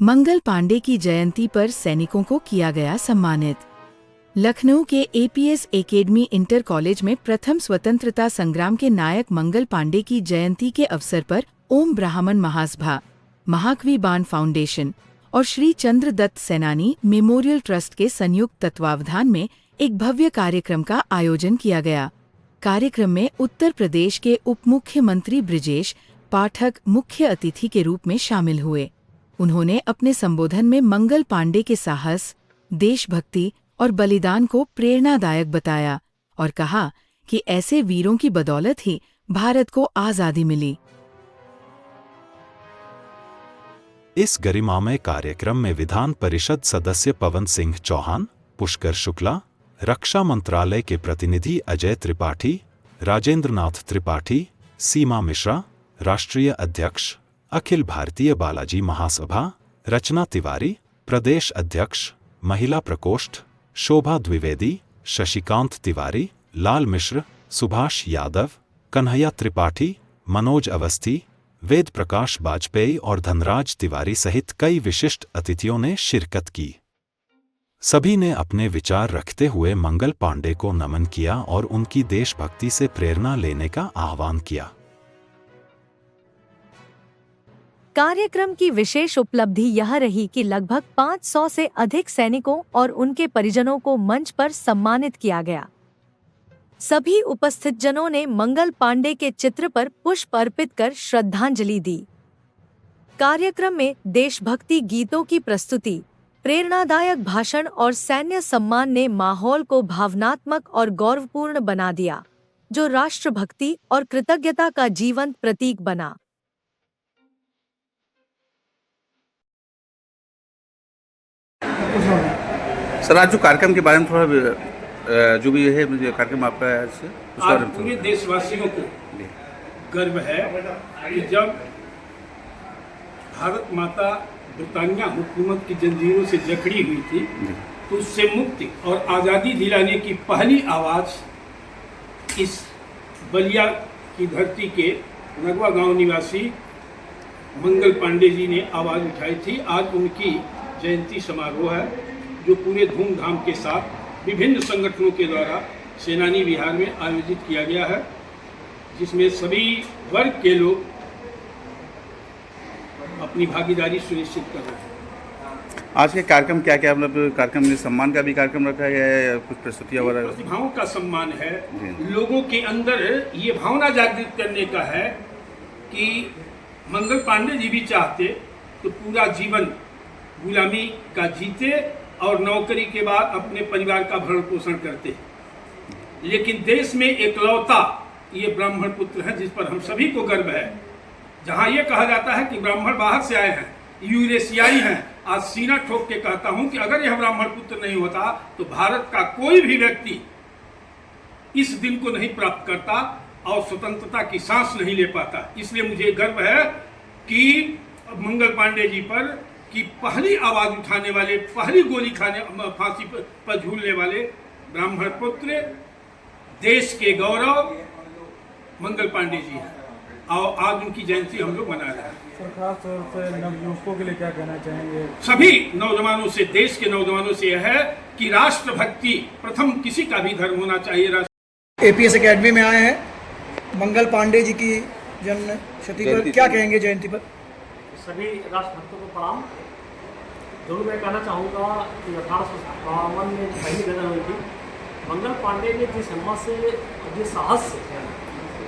मंगल पांडे की जयंती पर सैनिकों को किया गया सम्मानित। लखनऊ के एपीएस एकेडमी इंटर कॉलेज में प्रथम स्वतंत्रता संग्राम के नायक मंगल पांडे की जयंती के अवसर पर ओम ब्राह्मण महासभा, महाकवि बाण फाउंडेशन और श्री चंद्र दत्त सेनानी मेमोरियल ट्रस्ट के संयुक्त तत्वावधान में एक भव्य कार्यक्रम का आयोजन किया गया। कार्यक्रम में उत्तर प्रदेश के उप मुख्यमंत्री ब्रिजेश पाठक मुख्य अतिथि के रूप में शामिल हुए। उन्होंने अपने संबोधन में मंगल पांडे के साहस, देशभक्ति और बलिदान को प्रेरणादायक बताया और कहा कि ऐसे वीरों की बदौलत ही भारत को आजादी मिली। इस गरिमामय कार्यक्रम में विधान परिषद सदस्य पवन सिंह चौहान, पुष्कर शुक्ला, रक्षा मंत्रालय के प्रतिनिधि अजय त्रिपाठी, राजेंद्र नाथ त्रिपाठी, सीमा मिश्रा, राष्ट्रीय अध्यक्ष अखिल भारतीय बालाजी महासभा, रचना तिवारी, प्रदेश अध्यक्ष महिला प्रकोष्ठ, शोभा द्विवेदी, शशिकांत तिवारी, लाल मिश्र, सुभाष यादव, कन्हैया त्रिपाठी, मनोज अवस्थी, वेद प्रकाश वाजपेयी और धनराज तिवारी सहित कई विशिष्ट अतिथियों ने शिरकत की। सभी ने अपने विचार रखते हुए मंगल पांडे को नमन किया और उनकी देशभक्ति से प्रेरणा लेने का आह्वान किया। कार्यक्रम की विशेष उपलब्धि यह रही कि लगभग 500 से अधिक सैनिकों और उनके परिजनों को मंच पर सम्मानित किया गया। सभी उपस्थित जनों ने मंगल पांडे के चित्र पर पुष्प अर्पित कर श्रद्धांजलि दी। कार्यक्रम में देशभक्ति गीतों की प्रस्तुति, प्रेरणादायक भाषण और सैन्य सम्मान ने माहौल को भावनात्मक और गौरवपूर्ण बना दिया, जो राष्ट्रभक्ति और कृतज्ञता का जीवंत प्रतीक बना। सर, आज जो कार्यक्रम के बारे में थोड़ा जो भी है कार्यक्रम आपका है आज पूरे देशवासियों को गर्व है कि जब भारत माता ब्रिटानिया हुकूमत की जंजीरों से जकड़ी हुई थी तो उससे मुक्ति और आज़ादी दिलाने की पहली आवाज़ इस बलिया की धरती के नगवा गांव निवासी मंगल पांडे जी ने आवाज़ उठाई थी। आज उनकी जयंती समारोह है जो पूरे धूमधाम के साथ विभिन्न संगठनों के द्वारा सेनानी विहार में आयोजित किया गया है, जिसमें सभी वर्ग के लोग अपनी भागीदारी सुनिश्चित कर रहे हैं। आज के कार्यक्रम क्या क्या, मतलब कार्यक्रम में सम्मान का भी कार्यक्रम रखा गया है या कुछ प्रस्तुतियाँ वगैरह? प्रतिभाओं का सम्मान है, लोगों के अंदर ये भावना जागृत करने का है कि मंगल पांडे जी भी चाहते तो पूरा जीवन गुलामी का जीते और नौकरी के बाद अपने परिवार का भरण पोषण करते, लेकिन देश में एकलौता ये ब्राह्मण पुत्र है जिस पर हम सभी को गर्व है। जहां ये कहा जाता है कि ब्राह्मण बाहर से आए हैं, यूरेशियाई हैं, आज सीना ठोक के कहता हूं कि अगर यह ब्राह्मण पुत्र नहीं होता तो भारत का कोई भी व्यक्ति इस दिन को नहीं प्राप्त करता और स्वतंत्रता की सांस नहीं ले पाता। इसलिए मुझे गर्व है कि मंगल पांडे जी पर कि पहली आवाज उठाने वाले, पहली गोली खाने फांसी पर झूलने वाले ब्राह्मण पुत्र, देश के गौरव मंगल पांडे जी हैं और आज उनकी जयंती हम लोग मना रहे हैं। सरकार तौर से नवयुवकों के लिए क्या कहना चाहेंगे? सभी नौजवानों से, देश के नौजवानों से यह है कि राष्ट्रभक्ति प्रथम किसी का भी धर्म होना चाहिए। एपीएस एकेडमी में आए हैं, मंगल पांडे जी की जन्म शती पर क्या कहेंगे, जयंती पर? सभी राष्ट्रभक्तों को प्रणाम। जरूर मैं कहना चाहूँगा कि 1852 में पहली गदर हुई थी। मंगल पांडे ने जिस हिम्मत से, जिस साहस से,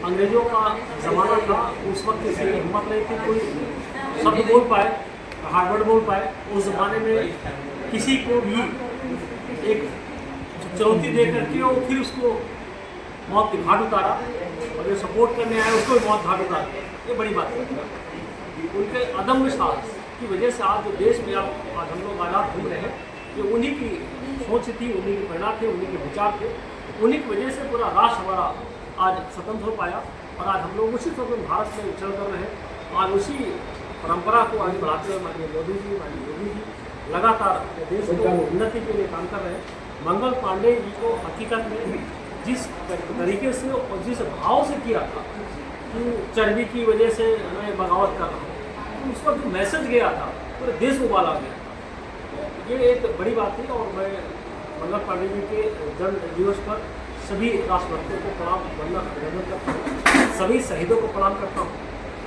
अंग्रेजों का ज़माना था उस वक्त किसी की हिम्मत नहीं थी कोई शब्द बोल पाए, हार्डवर्ड बोल पाए। उस ज़माने में किसी को भी एक चुनौती दे करके और फिर उसको मौत की घाट उतारा और जो सपोर्ट करने आए उसको भी मौत घाट उतारा, ये बड़ी बात है। उनके अदम्य साहस की वजह से आज जो देश में आज हम लोग आज़ाद घूम रहे हैं, ये उन्हीं की सोच थी, उन्हीं की प्रेरणा थे, उन्हीं के विचार थे। उन्हीं की वजह से पूरा राष्ट्र हमारा आज स्वतंत्र हो पाया और आज हम लोग उसी स्वतंत्र भारत में चल कर रहे हैं। आज उसी परंपरा को आगे बढ़ाते हुए माननीय मोदी जी लगातार देश को उन्नति के लिए काम कर रहे हैं। मंगल पांडे जी को हकीकत में जिस तरीके से और जिस भाव से किया था कि चर्बी की वजह से मैं बगावत कर रहा हूँ, उस वक्त जो मैसेज गया था पूरे देश को उबाला गया था। तो ये एक बड़ी बात थी और मैं मंगल पांडे जी के जन्म दिवस पर सभी राष्ट्रभक्तों को प्रणाम वंदन अभिनंदन करता हूँ, सभी शहीदों को प्रणाम करता हूँ।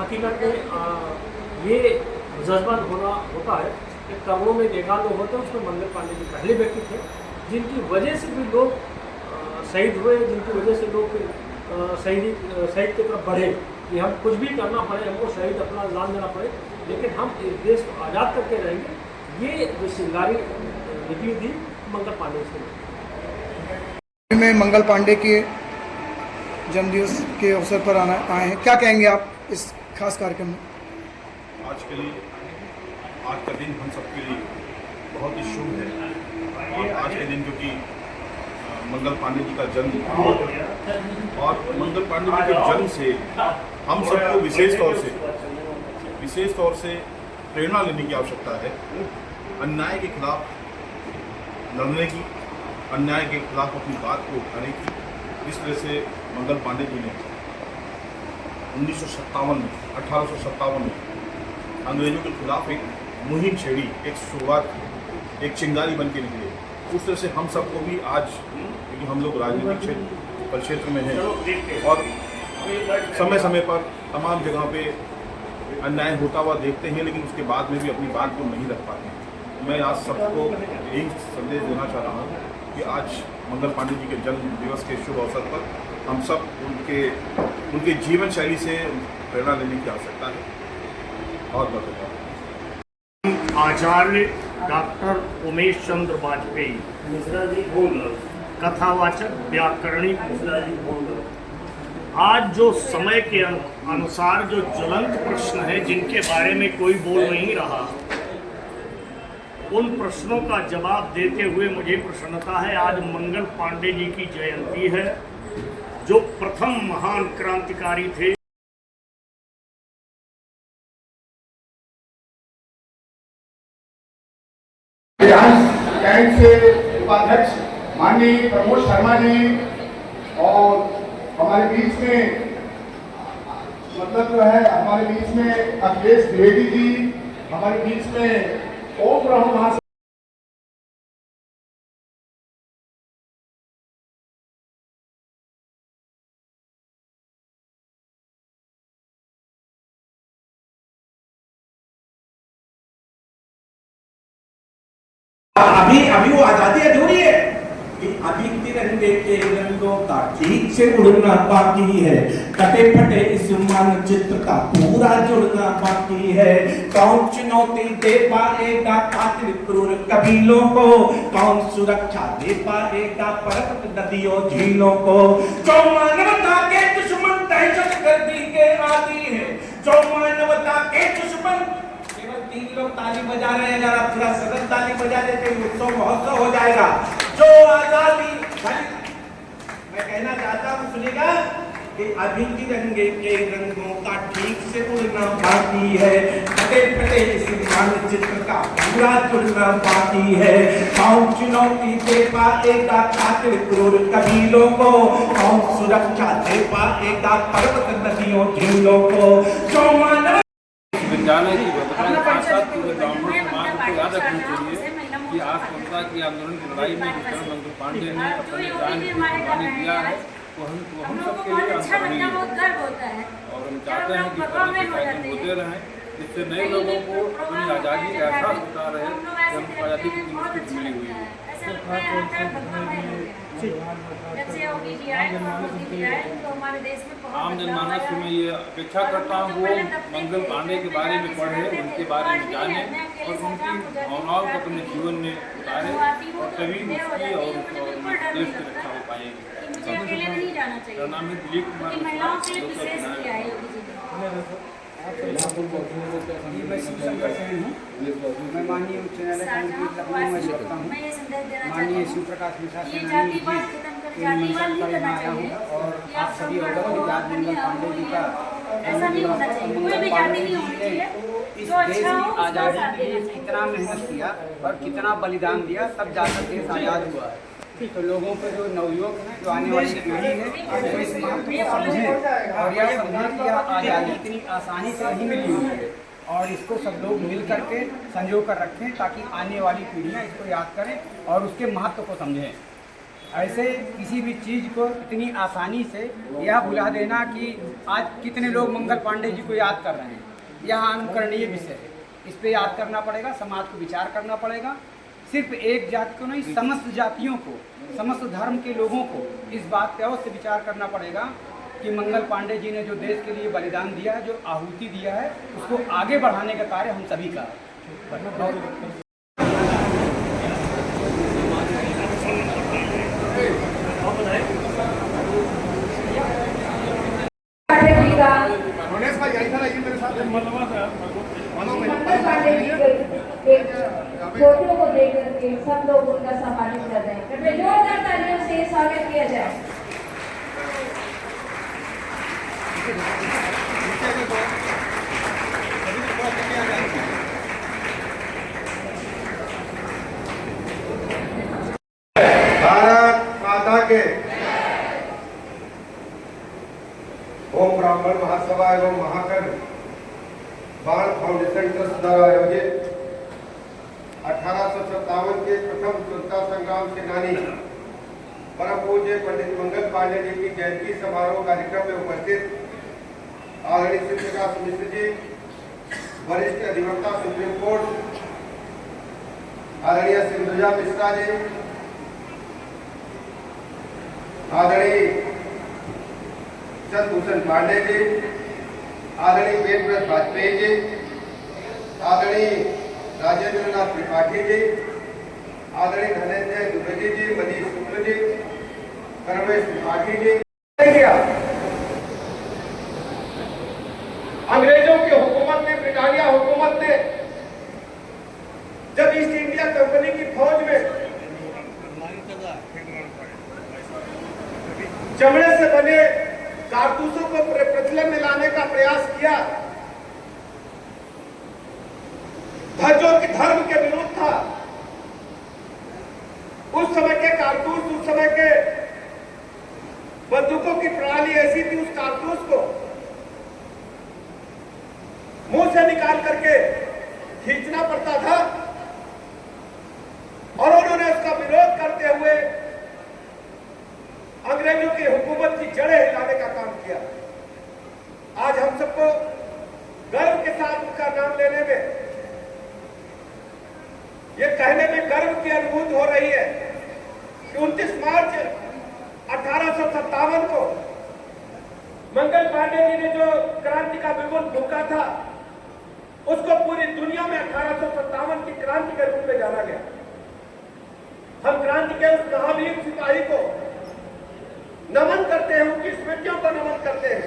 हकीकत में ये जज्बा होता है कि करोड़ों में देखा लोग होते हैं, उसमें मंगल पांडे जी पहले व्यक्ति थे जिनकी वजह से भी लोग शहीद हुए, जिनकी वजह से लोग शहीद की तरफ बढ़े कि हम कुछ भी करना पड़े, हमको शहीद अपना जान देना पड़े, लेकिन हम इस देश को आज़ाद करके रहेंगे। ये जो सिंगारी नीति थी मंगल पांडे से। में मंगल पांडे के जन्मदिवस के अवसर पर आए हैं, क्या कहेंगे आप इस खास कार्यक्रम में? आज का दिन हम सबके लिए बहुत ही शुभ है और आज के दिन क्योंकि मंगल पांडे जी का जन्म और मंगल पांडे जी के जन्म से हम सबको विशेष तौर से प्रेरणा लेने की आवश्यकता है, अन्याय के खिलाफ लड़ने की, अन्याय के खिलाफ अपनी बात को उठाने की। इस तरह से मंगल पांडे जी ने 1857 में अंग्रेजों के खिलाफ एक मुहिम छेड़ी, एक शुरुआत की, एक चिंगारी बन के निकले। उस तरह से हम सबको भी आज, क्योंकि हम लोग राजनीतिक क्षेत्र में हैं और समय समय पर तमाम जगह पे अन्याय होता हुआ देखते हैं, लेकिन उसके बाद में भी अपनी बात को नहीं रख पाते हैं। मैं आज सबको यही संदेश देना चाह रहा हूँ कि आज मंगल पांडे जी के जन्म दिवस के शुभ अवसर पर हम सब उनके जीवन शैली से प्रेरणा लेने की आवश्यकता है। बहुत बहुत धन्यवाद। आचार्य डॉक्टर उमेश चंद्र वाजपेयी, मिश्रा जी भोंगल, कथावाचक व्याकरणिक मिश्रा जी भोंगल। आज जो समय के अनुसार जो ज्वलंत प्रश्न है जिनके बारे में कोई बोल नहीं रहा, उन प्रश्नों का जवाब देते हुए मुझे प्रसन्नता है। आज मंगल पांडे जी की जयंती है, जो प्रथम महान क्रांतिकारी थे। बैंक से उपाध्यक्ष माननीय प्रमोद शर्मा जी और हमारे बीच में मतलब जो है हमारे बीच में अखिलेश द्विवेदी जी, हमारे बीच में ओम ब्रह्म महाशय। अभी वो आजादी अधूरी है कि अभी तिरंगे के रंगों का ठीक से उड़ना बाकी है, कटे फटे इस मानचित्र का पूरा जुड़ना बाकी है। कौन चुनौती दे पाएगा कातिल क्रूर कबीलों को, कौन सुरक्षा दे पाएगा पर्वत नदियों झीलों को। जो मानवता के दुश्मन दहशत गर्दी के आदी है, जो मानवता के दुश्मन। 3 लोग ताली बजा रहे हैं, अगर आप पूरा सदन ताली बजा देते उत्सव महोत्सव हो जाएगा। जो आजादी, मैं कहना चाहता हूँ सुनिएगा कि अभी तिरंगे के रंगों का ठीक से उड़ना बाकी है, फटे फटे इस मानचित्र का पूरा जुड़ना बाकी है। कौन चुनौती दे पाएगा कातिल क्रूर कबीलों को, कौन सुरक्षा दे पाएगा पर्वत नदियों झीलों को। जो मानव विद्यालय की व्यवस्था के साथ पूरे ब्राह्मण समाज को याद रखनी चाहिए कि आज स्वतंत्रता की आंदोलन की लड़ाई में जिस तरह मंगल पांडे ने अपने जान की कुर्बानी दिया है वो हम सबके लिए अनुकरणीय है और हम चाहते हैं कि कार्यक्रम होते रहें, जिससे नए लोगों को अपनी आज़ादी का एहसास होता रहे कि हमको आज़ादी की मुश्किल मिली हुई है। आम जनमानस में ये अपेक्षा करता हूँ वो मंगल पांडे के बारे में पढ़े, उनके बारे में जाने और उनकी भावनाओं को अपने जीवन में उतारे और तभी उसकी और देश की रक्षा हो पाएगी। मेरा नाम है दिलीप कुमार, मैं माननीय उच्च न्यायालय में रखता हूँ। माननीय शिव प्रकाश मिश्रा सेनानी जी निमंत्रण पर यहाँ आया हूँ और आप सभी अवगत हैं आज मंगल पांडे जी का मंगल पांडे जी ने इस देश की आज़ादी के लिए कितना मेहनत किया और कितना बलिदान दिया, तब जाकर देश आज़ाद हुआ है। तो लोगों के जो नवयुवक हैं, जो आने वाली पीढ़ी है, वो इस महत्व को समझें और यह समझें कि यह आज़ादी इतनी आसानी से नहीं मिली हुई है। और इसको सब लोग मिल करके संजो कर रखें ताकि आने वाली पीढ़ियाँ इसको याद करें और उसके महत्व को समझें। ऐसे किसी भी चीज़ को इतनी आसानी से यह भुला देना कि आज कितने लोग मंगल पांडे जी को याद कर रहे हैं, यह अनुकरणीय विषय है। इस पर याद करना पड़ेगा, समाज को विचार करना पड़ेगा। सिर्फ एक जाति को नहीं, समस्त जातियों को, समस्त धर्म के लोगों को इस बात पर अवश्य विचार करना पड़ेगा कि मंगल पांडे जी ने जो देश के लिए बलिदान दिया है, जो आहुति दिया है, उसको आगे बढ़ाने का कार्य हम सभी का है। फोटो को देख करके सब लोग उनका सम्मानित कर रहे हैं। कृपया जोरदार तालियों से स्वागत किया जाए। भारत माता के ओम ब्राह्मण महासभा एवं महाकर्ण बाल फाउंडेशन ट्रस्ट द्वारा आयोजित 1857 के प्रथम स्वतंत्रता संग्राम सेनानी परम पूज्य पंडित मंगल पांडे जी की जयंती समारोह कार्यक्रम में उपस्थित आदरणीय श्री प्रकाश मिश्र जी, वरिष्ठ अधिवक्ता सुप्रीम कोर्ट, आदरणीय सिंधुजा मिश्रा जी, आदरणीय चंद्रभूषण पांडे जी, आदरणीय वेदव्रत वाजपेयी जी, आदरणीय राजेंद्र नाथ त्रिपाठी जी, आदरणीय धनंजय द्विवेदी जी, मनीष शुक्ल जी, परमेश त्रिपाठी जी। अंग्रेजों की हुकूमत ने, ब्रिटानिया हुकूमत ने जब ईस्ट इंडिया कंपनी की फौज में चमड़े से बने कारतूसों को प्रचलन में लाने का प्रयास किया, जो कि धर्म के विरुद्ध था। उस समय के कारतूस, उस समय के बंदूकों की प्रणाली ऐसी थी, उस कारतूस को मुंह से निकाल करके खींचना पड़ता था और उन्होंने उसका विरोध करते हुए अंग्रेजों की हुकूमत की जड़ें हिलाने का काम किया। आज हम सबको गर्व के साथ उनका नाम लेने में, ये कहने में गर्व की अनुभूति हो रही है कि 29 मार्च 1857 को मंगल पांडे जी ने जो क्रांति का बिगुल फूंका था, उसको पूरी दुनिया में 1857 की क्रांति के रूप में जाना गया। हम क्रांति के उस महावीर सिपाही को नमन करते हैं, उनकी स्मृतियों को नमन करते हैं।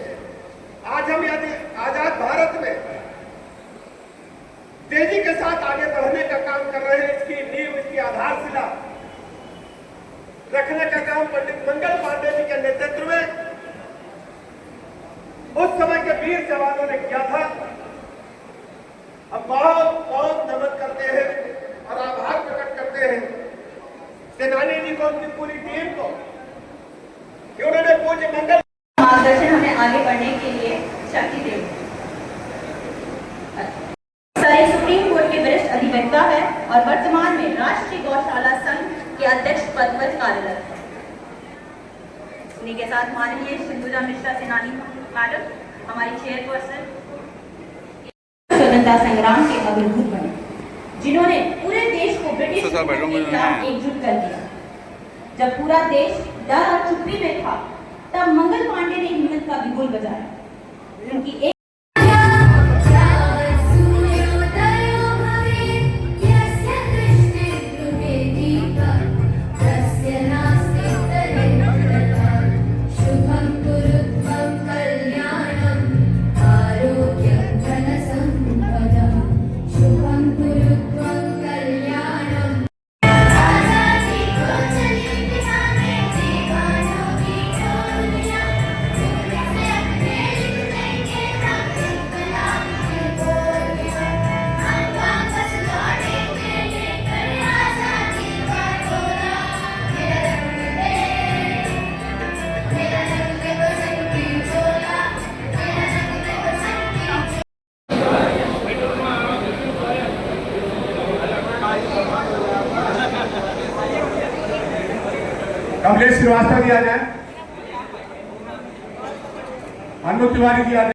आज हम यदि आजाद भारत में तेजी के साथ आगे बढ़ने का काम कर रहे हैं, इसकी नींव, इसकी आधारशिला रखने का काम पंडित मंगल पांडे जी के नेतृत्व में उस समय के वीर जवानों ने किया था। अब बहुत बहुत नमन करते हैं और आभार प्रकट करते हैं सेनानी जी को, उनकी पूरी टीम को, कि उन्होंने पूज्य मंगल मार्गदर्शन हमें आगे बढ़ने के लिए शक्ति दे। सर सुप्रीम कोर्ट के वरिष्ठ अधिवक्ता है और वर्तमान में राष्ट्रीय गौशाला संघ के अध्यक्ष पद पर कार्यरत है। उन्हीं के साथ माननीय सिंधुजा मिश्रा सेनानी मैडम, हमारी चेयरपर्सन, स्वतंत्रता संग्राम के अग्रदूत बने, जिन्होंने पूरे देश को ब्रिटिश के खिलाफ एकजुट कर दिया। जब पूरा देश डर और चुप्पी में था, तब मंगल पांडे ने हिम्मत का बिगुल बजाया। उनकी एक Yeah. कमलेश श्रीवास्तव जी आ जाए, अनु तिवारी जी आ जाए।